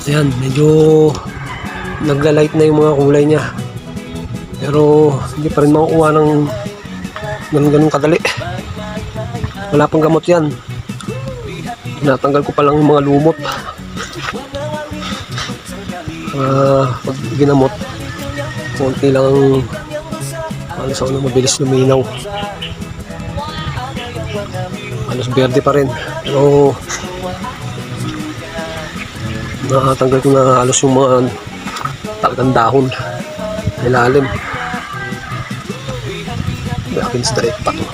Ayan, medyo naglalight na yung mga kulay niya. Pero hindi pa rin makukuha ng ganun kadali. Wala pang gamot yan. Natanggal ko pa lang yung mga lumot. Pag ginamot, konti lang halos ako na mabilis luminaw. Halos berde pa rin. Pero nakatanggal ko na halos yung mga talagang dahon ilalim. Akin straight pa to.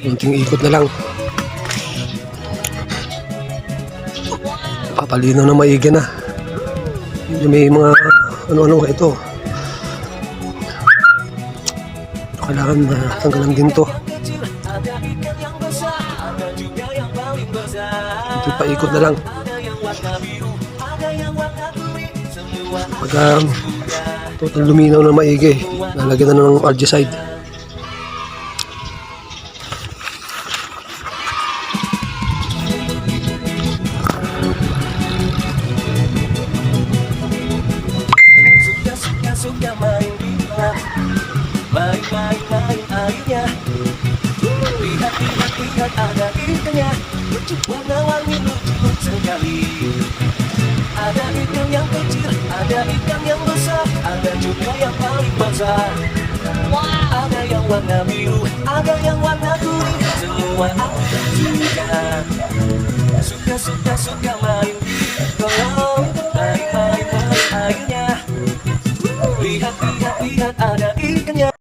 Kunting ikot na lang. Papalinaw na maigi na. May mga ano-ano ito. Kailangan tanggalan din to. Ito paikot na lang. Pag total luminaw na maigi, lalagyan na ng algicide. Suka main bila, main airnya. Lihat ada ikannya, warna-warni lucu sekali. Ada ikan yang kecil, ada ikan yang besar, ada juga yang paling besar. Ada yang warna biru, ada yang warna kuning, semua ada juga. Suka main di kolam, main airnya. Lihat ada